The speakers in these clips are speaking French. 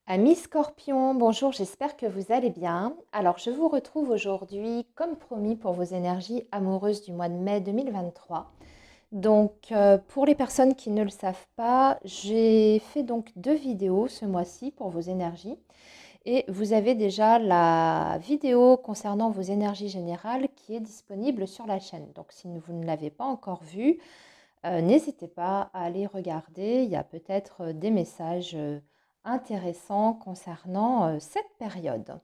Amis Scorpion, bonjour, j'espère que vous allez bien. Alors, je vous retrouve aujourd'hui, comme promis, pour vos énergies amoureuses du mois de mai 2023. Pour les personnes qui ne le savent pas, j'ai fait donc 2 vidéos ce mois-ci pour vos énergies. Et vous avez déjà la vidéo concernant vos énergies générales qui est disponible sur la chaîne. Donc, si vous ne l'avez pas encore vue, n'hésitez pas à aller regarder. Il y a peut-être des messages intéressants concernant cette période.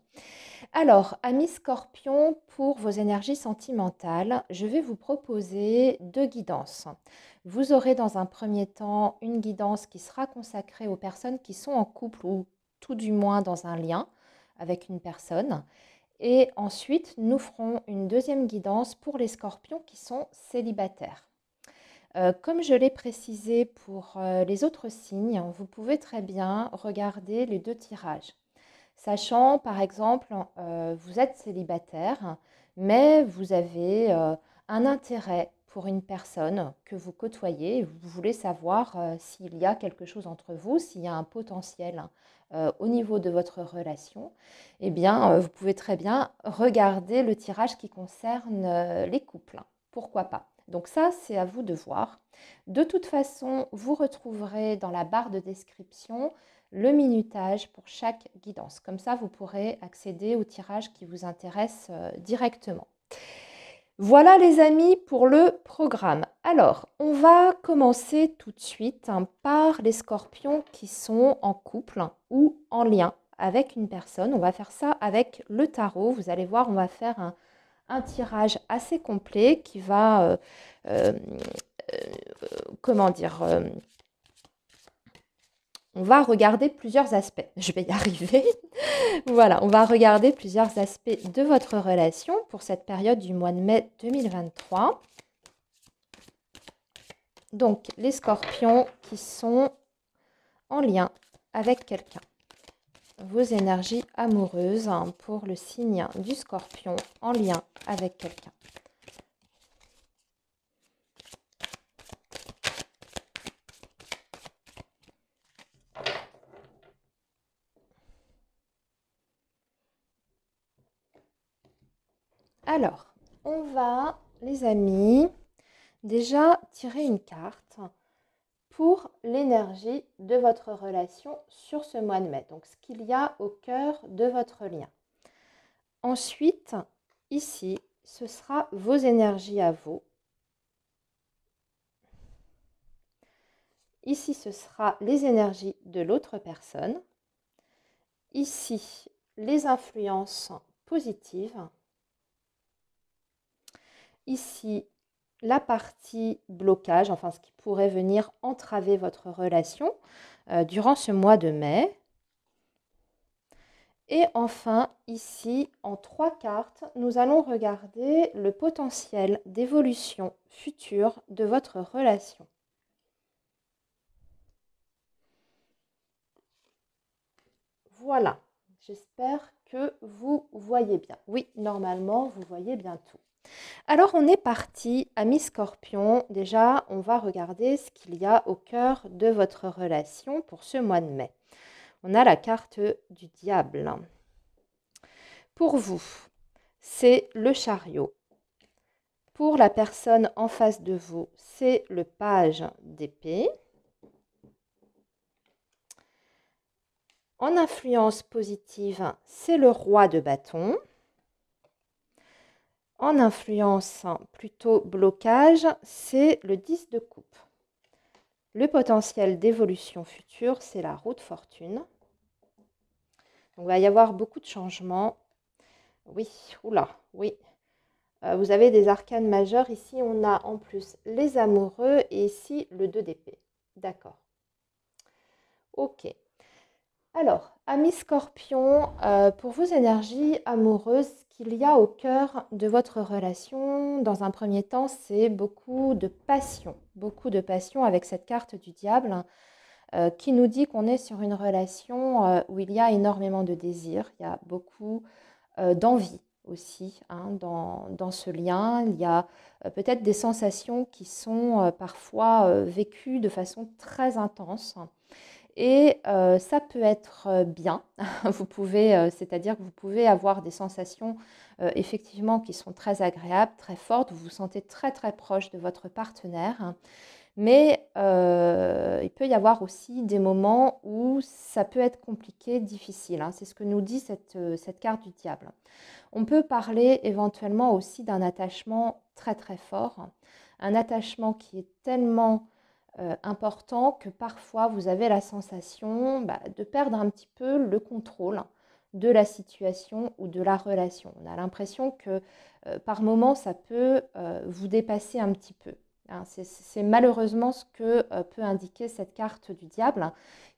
Alors, amis Scorpion, pour vos énergies sentimentales, je vais vous proposer 2 guidances. Vous aurez dans un premier temps une guidance qui sera consacrée aux personnes qui sont en couple ou tout du moins dans un lien avec une personne. Et ensuite, nous ferons une deuxième guidance pour les scorpions qui sont célibataires. Comme je l'ai précisé pour les autres signes, vous pouvez très bien regarder les 2 tirages. Sachant, par exemple, vous êtes célibataire, mais vous avez un intérêt pour une personne que vous côtoyez, vous voulez savoir s'il y a quelque chose entre vous, s'il y a un potentiel au niveau de votre relation, eh bien, vous pouvez très bien regarder le tirage qui concerne les couples. Pourquoi pas? Donc ça, c'est à vous de voir. De toute façon, vous retrouverez dans la barre de description le minutage pour chaque guidance. Comme ça, vous pourrez accéder au tirage qui vous intéresse directement. Voilà les amis pour le programme. Alors, on va commencer tout de suite par les scorpions qui sont en couple ou en lien avec une personne. On va faire ça avec le tarot. Vous allez voir, on va faire un tirage assez complet qui va, euh, comment dire, on va regarder plusieurs aspects. Je vais y arriver. Voilà, on va regarder plusieurs aspects de votre relation pour cette période du mois de mai 2023. Donc, les scorpions qui sont en lien avec quelqu'un. Vos énergies amoureuses pour le signe du scorpion en lien avec quelqu'un. Alors, on va, les amis, déjà tirer une carte pour l'énergie de votre relation sur ce mois de mai. Donc, ce qu'il y a au cœur de votre lien. Ensuite, ici, ce sera vos énergies à vous. Ici, ce sera les énergies de l'autre personne. Ici, les influences positives. Ici, la partie blocage, enfin ce qui pourrait venir entraver votre relation durant ce mois de mai. Et enfin, ici, en 3 cartes, nous allons regarder le potentiel d'évolution future de votre relation. Voilà, j'espère que vous voyez bien. Oui, normalement, vous voyez bien tout. Alors, on est parti, amis Scorpion. Déjà, on va regarder ce qu'il y a au cœur de votre relation pour ce mois de mai. On a la carte du diable. Pour vous, c'est le chariot. Pour la personne en face de vous, c'est le page d'épée. En influence positive, c'est le roi de bâton. En influence plutôt blocage, c'est le 10 de coupe. Le potentiel d'évolution future, c'est la roue de fortune. Donc, il va y avoir beaucoup de changements. Oui, oula, oui. Vous avez des arcanes majeurs. Ici, on a en plus les amoureux et ici, le 2 d'épée. D'accord. Ok. Alors, amis Scorpion, pour vos énergies amoureuses, ce qu'il y a au cœur de votre relation, dans un premier temps, c'est beaucoup de passion avec cette carte du diable qui nous dit qu'on est sur une relation où il y a énormément de désir, il y a beaucoup d'envie aussi dans ce lien. Il y a peut-être des sensations qui sont parfois vécues de façon très intense. Et ça peut être bien, vous pouvez, c'est-à-dire que vous pouvez avoir des sensations effectivement qui sont très agréables, très fortes, vous vous sentez très très proche de votre partenaire, mais il peut y avoir aussi des moments où ça peut être compliqué, difficile, hein. C'est ce que nous dit cette carte du diable. On peut parler éventuellement aussi d'un attachement très très fort, un attachement qui est tellement important que parfois vous avez la sensation de perdre un petit peu le contrôle de la situation ou de la relation. On a l'impression que par moment ça peut vous dépasser un petit peu, hein. C'est malheureusement ce que peut indiquer cette carte du diable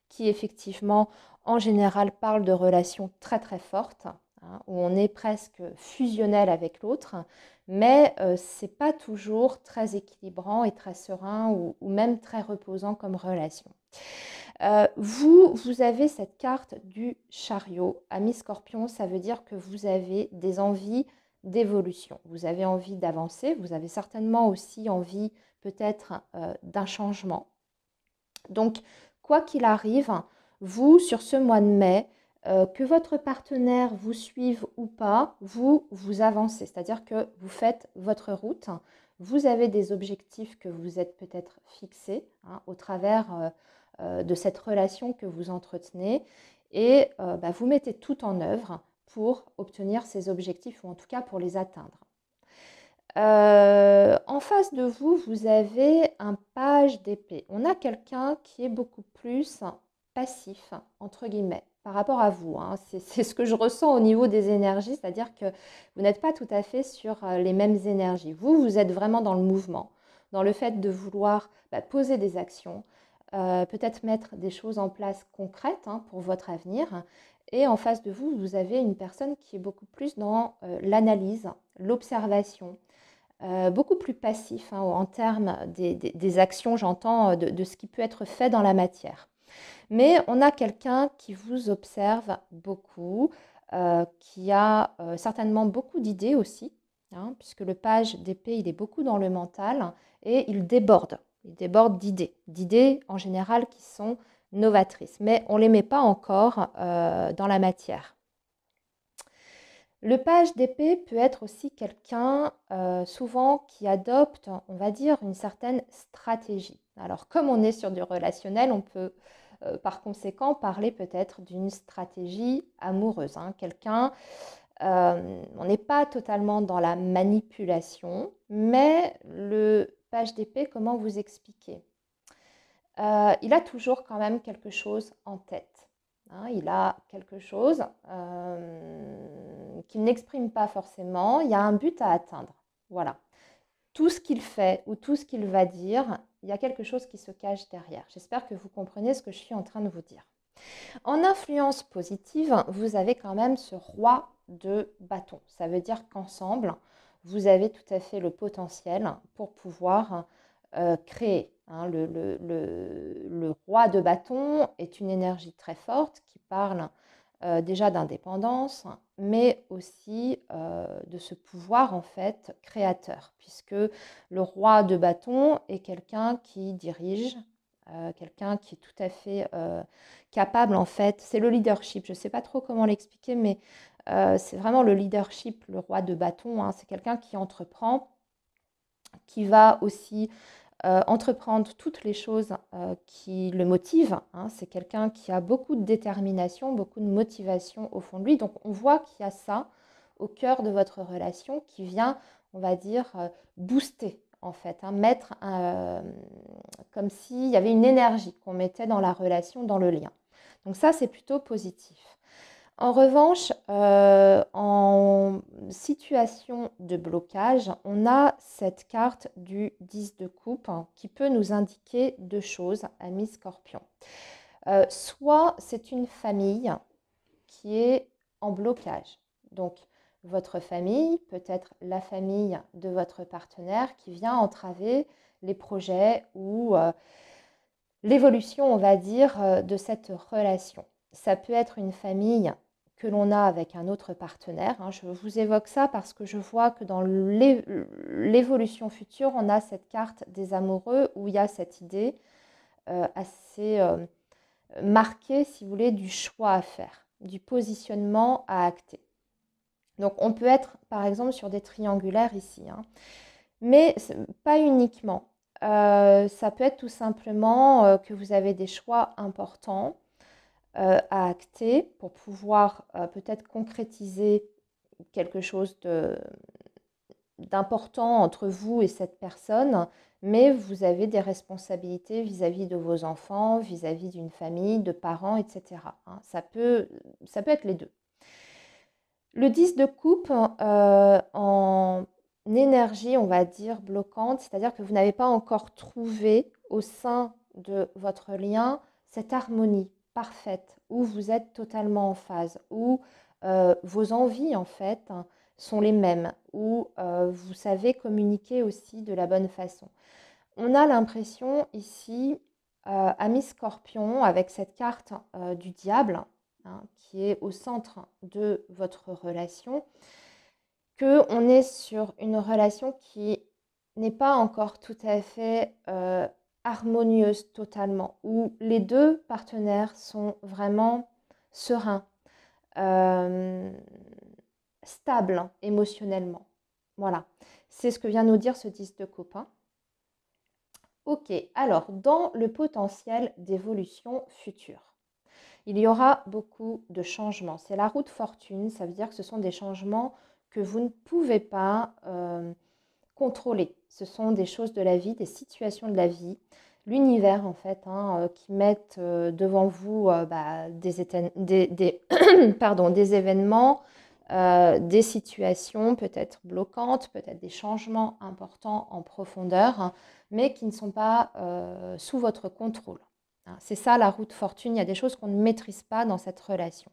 qui effectivement en général parle de relations très très fortes, hein, où on est presque fusionnel avec l'autre, mais ce n'est pas toujours très équilibrant et très serein ou même très reposant comme relation. Vous avez cette carte du chariot. Amis Scorpion, ça veut dire que vous avez des envies d'évolution. Vous avez envie d'avancer, vous avez certainement aussi envie peut-être d'un changement. Donc, quoi qu'il arrive, vous, sur ce mois de mai, que votre partenaire vous suive ou pas, vous avancez. C'est-à-dire que vous faites votre route. Vous avez des objectifs que vous êtes peut-être fixés, hein, au travers de cette relation que vous entretenez. Et vous mettez tout en œuvre pour obtenir ces objectifs, ou en tout cas pour les atteindre. En face de vous, vous avez un page d'épée. On a quelqu'un qui est beaucoup plus passif, entre guillemets, par rapport à vous, hein. C'est ce que je ressens au niveau des énergies, c'est-à-dire que vous n'êtes pas tout à fait sur les mêmes énergies. Vous êtes vraiment dans le mouvement, dans le fait de vouloir poser des actions, peut-être mettre des choses en place concrètes, hein, pour votre avenir. Et en face de vous, vous avez une personne qui est beaucoup plus dans l'analyse, l'observation, beaucoup plus passif, hein, en termes des actions, j'entends, de ce qui peut être fait dans la matière. Mais on a quelqu'un qui vous observe beaucoup, qui a certainement beaucoup d'idées aussi, hein, puisque le page d'épée, il est beaucoup dans le mental et il déborde. Il déborde d'idées en général qui sont novatrices, mais on ne les met pas encore dans la matière. Le page d'épée peut être aussi quelqu'un souvent qui adopte, on va dire, une certaine stratégie. Alors comme on est sur du relationnel, on peut par conséquent parler peut-être d'une stratégie amoureuse, hein. Quelqu'un, on n'est pas totalement dans la manipulation, mais le page d'épée, comment vous expliquer? Il a toujours quand même quelque chose en tête, hein. Il a quelque chose qu'il n'exprime pas forcément. Il y a un but à atteindre. Voilà. Tout ce qu'il fait ou tout ce qu'il va dire, il y a quelque chose qui se cache derrière. J'espère que vous comprenez ce que je suis en train de vous dire. En influence positive, vous avez quand même ce roi de bâton. Ça veut dire qu'ensemble, vous avez tout à fait le potentiel pour pouvoir créer, hein. Le roi de bâton est une énergie très forte qui parle déjà d'indépendance, mais aussi de ce pouvoir en fait créateur, puisque le roi de bâton est quelqu'un qui dirige, quelqu'un qui est tout à fait capable en fait, c'est le leadership, je ne sais pas trop comment l'expliquer, mais c'est vraiment le leadership, le roi de bâton, hein. C'est quelqu'un qui entreprend, qui va aussi entreprendre toutes les choses qui le motivent, hein. C'est quelqu'un qui a beaucoup de détermination, beaucoup de motivation au fond de lui. Donc on voit qu'il y a ça au cœur de votre relation qui vient, on va dire, booster en fait, hein, mettre comme s'il y avait une énergie qu'on mettait dans la relation, dans le lien. Donc ça, c'est plutôt positif. En revanche, en situation de blocage, on a cette carte du 10 de coupe, hein, qui peut nous indiquer deux choses, amis Scorpion. Soit c'est une famille qui est en blocage. Donc, votre famille, peut-être la famille de votre partenaire qui vient entraver les projets ou l'évolution, on va dire, de cette relation. Ça peut être une famille que l'on a avec un autre partenaire, hein. Je vous évoque ça parce que je vois que dans l'évolution future, on a cette carte des amoureux où il y a cette idée assez marqué, si vous voulez, du choix à faire, du positionnement à acter. Donc on peut être par exemple sur des triangulaires ici, hein, mais pas uniquement. Ça peut être tout simplement que vous avez des choix importants à acter pour pouvoir peut-être concrétiser quelque chose d'important entre vous et cette personne, mais vous avez des responsabilités vis-à-vis de vos enfants, vis-à-vis d'une famille, de parents, etc. hein. Ça peut être les deux. Le 10 de coupe en énergie, on va dire, bloquante, c'est-à-dire que vous n'avez pas encore trouvé au sein de votre lien cette harmonie parfaite, où vous êtes totalement en phase, où vos envies, en fait, hein, sont les mêmes, où vous savez communiquer aussi de la bonne façon. On a l'impression ici, ami Scorpion, avec cette carte du diable, hein, qui est au centre de votre relation, qu'on est sur une relation qui n'est pas encore tout à fait harmonieuse totalement, où les deux partenaires sont vraiment sereins, stables émotionnellement. Voilà, c'est ce que vient nous dire ce 10 de coupe. Hein. Ok, alors dans le potentiel d'évolution future, il y aura beaucoup de changements. C'est la roue de fortune, ça veut dire que ce sont des changements que vous ne pouvez pas contrôler. Ce sont des choses de la vie, des situations de la vie, l'univers en fait, hein, qui mettent devant vous des événements, des situations peut-être bloquantes, peut-être des changements importants en profondeur, hein, mais qui ne sont pas sous votre contrôle. Hein. C'est ça la roue de fortune, il y a des choses qu'on ne maîtrise pas dans cette relation.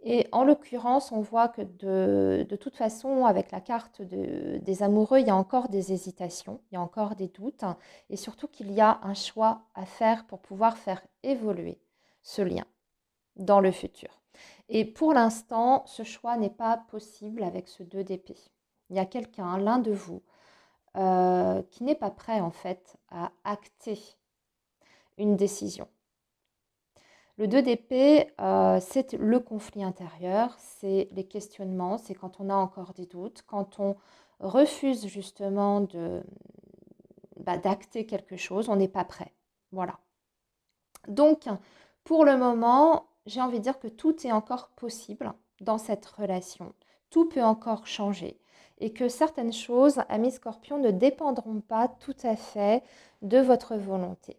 Et en l'occurrence, on voit que de toute façon, avec la carte des amoureux, il y a encore des hésitations, il y a encore des doutes, hein, et surtout qu'il y a un choix à faire pour pouvoir faire évoluer ce lien dans le futur. Et pour l'instant, ce choix n'est pas possible avec ce 2 d'épée. Il y a quelqu'un, l'un de vous, qui n'est pas prêt en fait à acter une décision. Le 2 d'épée, c'est le conflit intérieur, c'est les questionnements, c'est quand on a encore des doutes, quand on refuse justement d'acter quelque chose, on n'est pas prêt. Voilà. Donc, pour le moment, j'ai envie de dire que tout est encore possible dans cette relation. Tout peut encore changer. Et que certaines choses, amis Scorpion, ne dépendront pas tout à fait de votre volonté.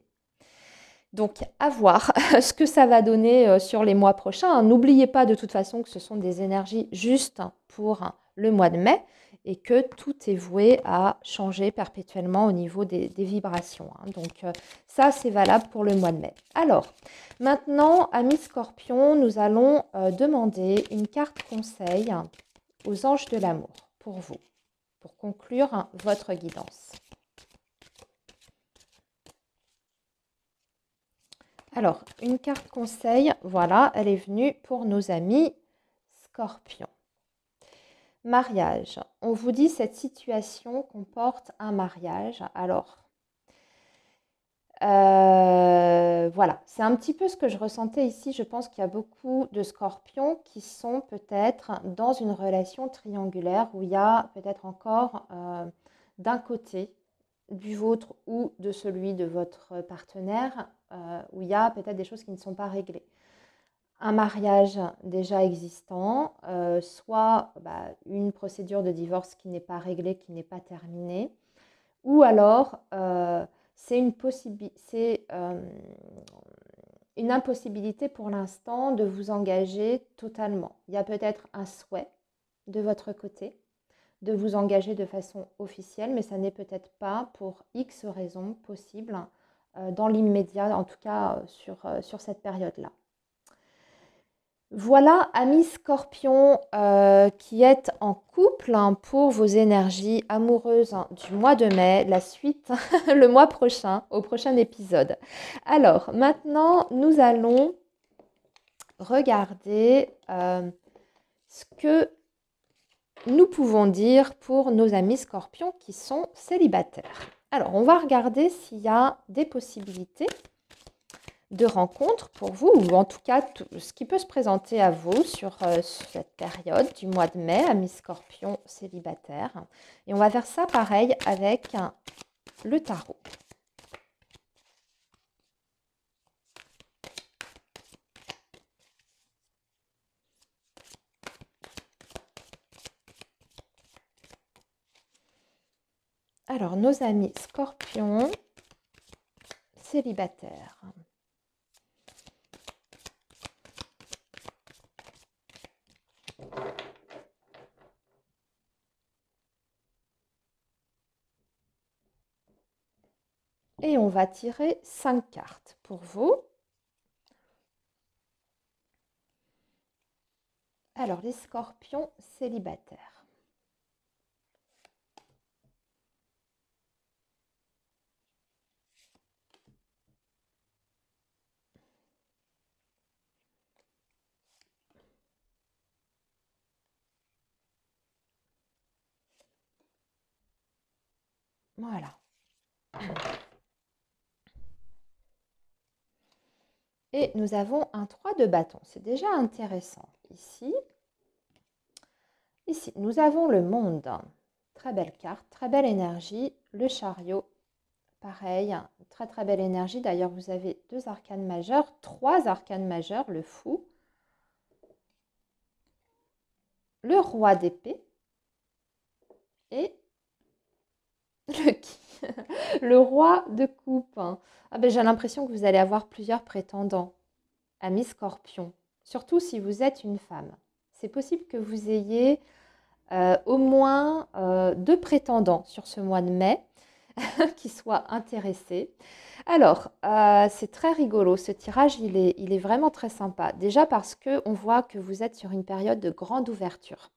Donc, à voir ce que ça va donner sur les mois prochains. N'oubliez pas de toute façon que ce sont des énergies justes pour le mois de mai et que tout est voué à changer perpétuellement au niveau des vibrations. Donc, ça, c'est valable pour le mois de mai. Alors, maintenant, amis Scorpion, nous allons demander une carte conseil aux anges de l'amour pour vous, pour conclure votre guidance. Alors, une carte conseil, voilà, elle est venue pour nos amis Scorpions. Mariage. On vous dit cette situation comporte un mariage. Alors, voilà, c'est un petit peu ce que je ressentais ici. Je pense qu'il y a beaucoup de Scorpions qui sont peut-être dans une relation triangulaire où il y a peut-être encore d'un côté du vôtre ou de celui de votre partenaire, où il y a peut-être des choses qui ne sont pas réglées. Un mariage déjà existant, soit une procédure de divorce qui n'est pas réglée, qui n'est pas terminée, ou alors c'est une impossibilité pour l'instant de vous engager totalement. Il y a peut-être un souhait de votre côté de vous engager de façon officielle, mais ça n'est peut-être pas pour X raisons possibles dans l'immédiat, en tout cas sur cette période-là. Voilà, amis Scorpions qui êtes en couple pour vos énergies amoureuses du mois de mai, la suite le mois prochain, au prochain épisode. Alors, maintenant, nous allons regarder ce que nous pouvons dire pour nos amis Scorpions qui sont célibataires. Alors, on va regarder s'il y a des possibilités de rencontres pour vous, ou en tout cas tout ce qui peut se présenter à vous sur cette période du mois de mai, amis Scorpion célibataires. Et on va faire ça pareil avec le tarot. Alors, nos amis Scorpions célibataires. Et on va tirer 5 cartes pour vous. Alors, les Scorpions célibataires. Voilà. Et nous avons un 3 de bâton. C'est déjà intéressant. Ici, nous avons le monde. Très belle carte, très belle énergie. Le chariot, pareil, très très belle énergie. D'ailleurs, vous avez 2 arcanes majeures, 3 arcanes majeures, le fou. Le roi d'épée. Et le roi de coupe. Ah ben, j'ai l'impression que vous allez avoir plusieurs prétendants, amis Scorpion. Surtout si vous êtes une femme. C'est possible que vous ayez au moins 2 prétendants sur ce mois de mai qui soient intéressés. Alors, c'est très rigolo. Ce tirage, il est vraiment très sympa. Déjà parce qu'on voit que vous êtes sur une période de grande ouverture.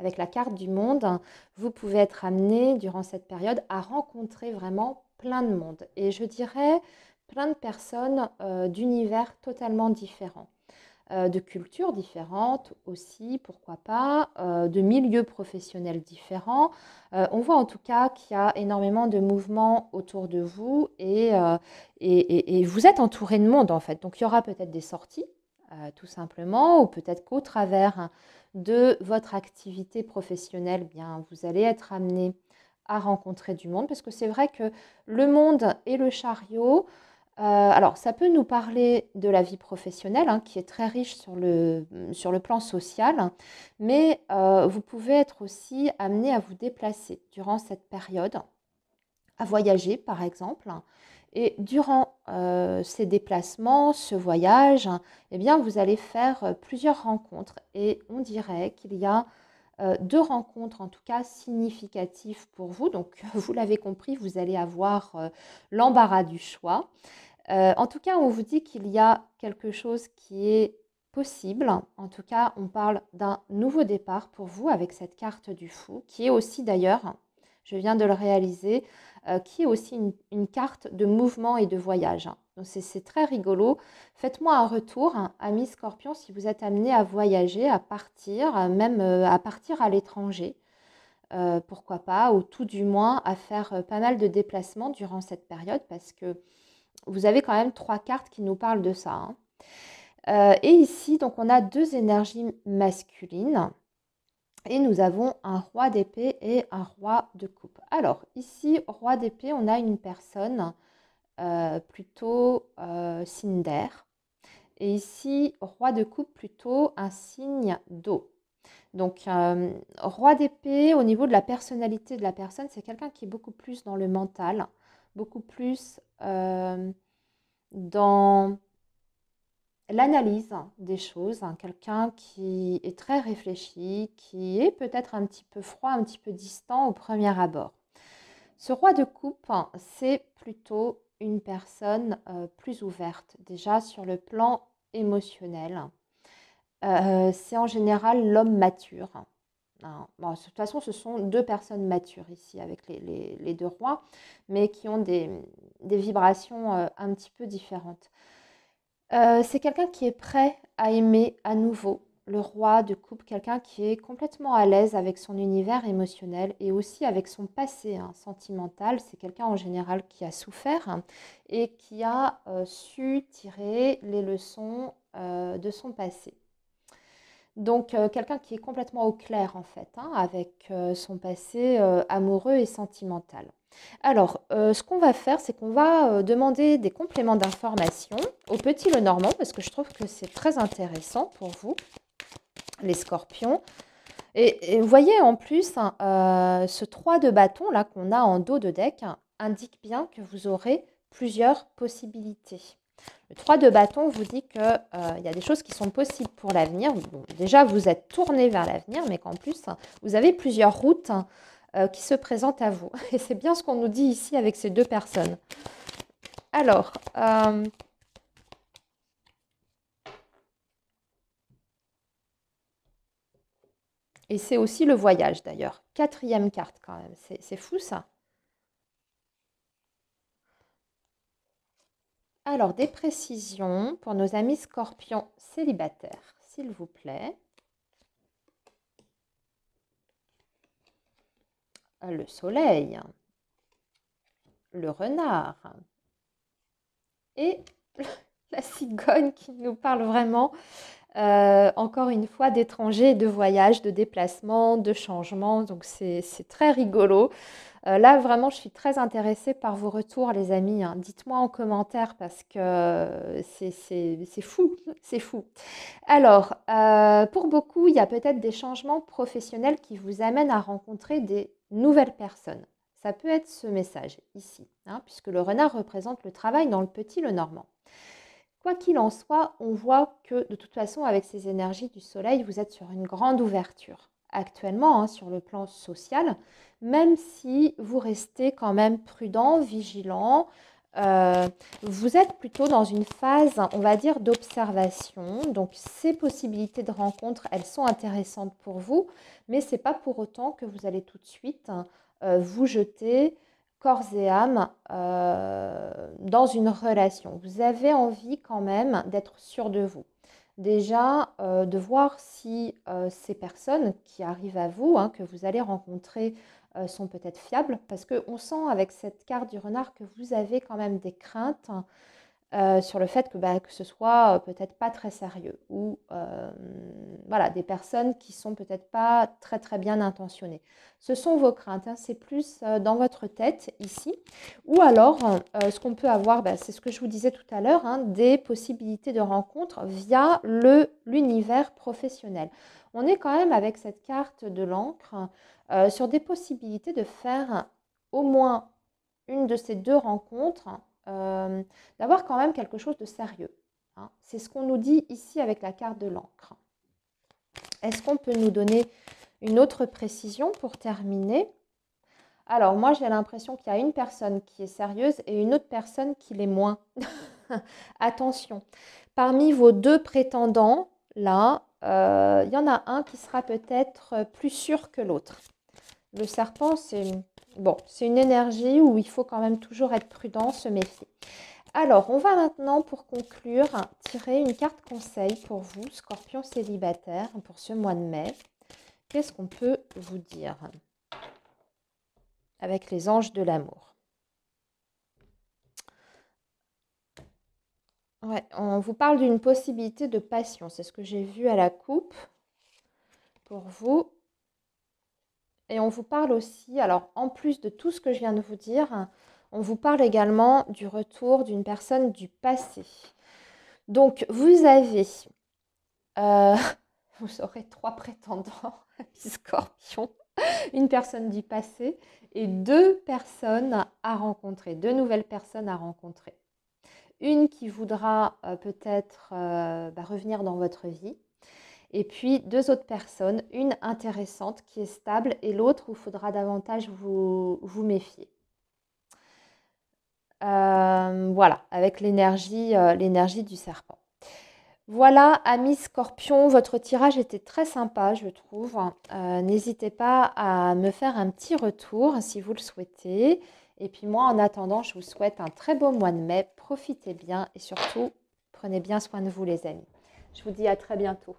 Avec la carte du monde, vous pouvez être amené durant cette période à rencontrer vraiment plein de monde. Et je dirais plein de personnes d'univers totalement différents. De cultures différentes aussi, pourquoi pas, de milieux professionnels différents. On voit en tout cas qu'il y a énormément de mouvements autour de vous et vous êtes entouré de monde en fait. Donc il y aura peut-être des sorties, tout simplement, ou peut-être qu'au travers de votre activité professionnelle, bien, vous allez être amené à rencontrer du monde, parce que c'est vrai que le monde et le chariot, alors ça peut nous parler de la vie professionnelle, hein, qui est très riche sur le plan social, mais vous pouvez être aussi amené à vous déplacer durant cette période, à voyager par exemple. Et durant ces déplacements, ce voyage, eh bien, vous allez faire plusieurs rencontres. Et on dirait qu'il y a 2 rencontres en tout cas significatives pour vous. Donc, vous l'avez compris, vous allez avoir l'embarras du choix. En tout cas, on vous dit qu'il y a quelque chose qui est possible. En tout cas, on parle d'un nouveau départ pour vous avec cette carte du fou, qui est aussi d'ailleurs, je viens de le réaliser, qui est aussi une carte de mouvement et de voyage. Donc c'est très rigolo. Faites-moi un retour, amis Scorpion, si vous êtes amené à voyager, à partir, même à partir à l'étranger. Pourquoi pas, ou tout du moins à faire pas mal de déplacements durant cette période, parce que vous avez quand même 3 cartes qui nous parlent de ça, hein. Et ici, donc on a 2 énergies masculines. Et nous avons un roi d'épée et un roi de coupe. Alors, ici, roi d'épée, on a une personne plutôt signe d'air. Et ici, roi de coupe, plutôt un signe d'eau. Donc, roi d'épée, au niveau de la personnalité de la personne, c'est quelqu'un qui est beaucoup plus dans le mental, beaucoup plus dans l'analyse des choses, hein, quelqu'un qui est très réfléchi, qui est peut-être un petit peu froid, un petit peu distant au premier abord. Ce roi de coupe, c'est plutôt une personne plus ouverte, déjà sur le plan émotionnel. C'est en général l'homme mature, hein. Bon, de toute façon, ce sont 2 personnes matures ici avec les 2 rois, mais qui ont des vibrations un petit peu différentes. C'est quelqu'un qui est prêt à aimer à nouveau, le roi de coupe, quelqu'un qui est complètement à l'aise avec son univers émotionnel et aussi avec son passé sentimental. C'est quelqu'un en général qui a souffert et qui a su tirer les leçons de son passé. Donc, quelqu'un qui est complètement au clair en fait, avec son passé amoureux et sentimental. Alors, ce qu'on va faire, c'est qu'on va demander des compléments d'information au petit Lenormand, parce que je trouve que c'est très intéressant pour vous, les scorpions. Et vous voyez en plus, ce 3 de bâton là qu'on a en dos de deck indique bien que vous aurez plusieurs possibilités. Le 3 de bâton vous dit qu'il y a des choses qui sont possibles pour l'avenir. Bon, déjà, vous êtes tourné vers l'avenir, mais qu'en plus, vous avez plusieurs routes qui se présentent à vous. Et c'est bien ce qu'on nous dit ici avec ces deux personnes. Alors, et c'est aussi le voyage d'ailleurs. 4e carte quand même. C'est fou ça. Alors, des précisions pour nos amis scorpions célibataires, s'il vous plaît. Le soleil, le renard et la cigogne qui nous parle vraiment, encore une fois, d'étrangers, de voyages, de déplacements, de changements. Donc, c'est très rigolo. Là, vraiment, je suis très intéressée par vos retours, les amis. Dites-moi en commentaire parce que c'est fou, c'est fou. Alors, pour beaucoup, il y a peut-être des changements professionnels qui vous amènent à rencontrer des nouvelles personnes. Ça peut être ce message ici, puisque le renard représente le travail dans le petit Lenormand. Quoi qu'il en soit, on voit que de toute façon, avec ces énergies du soleil, vous êtes sur une grande ouverture actuellement sur le plan social, même si vous restez quand même prudent, vigilant. Vous êtes plutôt dans une phase, on va dire, d'observation. Donc, ces possibilités de rencontre, elles sont intéressantes pour vous, mais ce n'est pas pour autant que vous allez tout de suite vous jeter corps et âme dans une relation. Vous avez envie quand même d'être sûr de vous. Déjà, de voir si ces personnes qui arrivent à vous, que vous allez rencontrer, sont peut-être fiables, parce qu'on sent avec cette carte du renard que vous avez quand même des craintes sur le fait que ce soit peut-être pas très sérieux ou voilà, des personnes qui sont peut-être pas très très bien intentionnées. Ce sont vos craintes, c'est plus dans votre tête ici. Ou alors, ce qu'on peut avoir, c'est ce que je vous disais tout à l'heure, des possibilités de rencontre via l'univers professionnel. On est quand même avec cette carte de l'encre sur des possibilités de faire au moins une de ces deux rencontres, d'avoir quand même quelque chose de sérieux. C'est ce qu'on nous dit ici avec la carte de l'encre. Est-ce qu'on peut nous donner une autre précision pour terminer? Alors, moi, j'ai l'impression qu'il y a une personne qui est sérieuse et une autre personne qui l'est moins. Attention, parmi vos deux prétendants, là, il y en a un qui sera peut-être plus sûr que l'autre. Le serpent, c'est une énergie où il faut quand même toujours être prudent, se méfier. Alors, on va maintenant, pour conclure, tirer une carte conseil pour vous, scorpion célibataire, pour ce mois de mai. Qu'est-ce qu'on peut vous dire avec les anges de l'amour? Ouais, on vous parle d'une possibilité de passion. C'est ce que j'ai vu à la coupe pour vous. Et on vous parle aussi, alors en plus de tout ce que je viens de vous dire, on vous parle également du retour d'une personne du passé. Donc, vous avez, vous aurez 3 prétendants, scorpion, une personne du passé et 2 personnes à rencontrer, 2 nouvelles personnes à rencontrer. Une qui voudra peut-être revenir dans votre vie. Et puis 2 autres personnes, une intéressante qui est stable et l'autre où il faudra davantage vous méfier. Voilà, avec l'énergie du serpent. Voilà, amis scorpions, votre tirage était très sympa, je trouve. N'hésitez pas à me faire un petit retour si vous le souhaitez. Et puis moi, en attendant, je vous souhaite un très beau mois de mai. Profitez bien et surtout, prenez bien soin de vous, les amis. Je vous dis à très bientôt.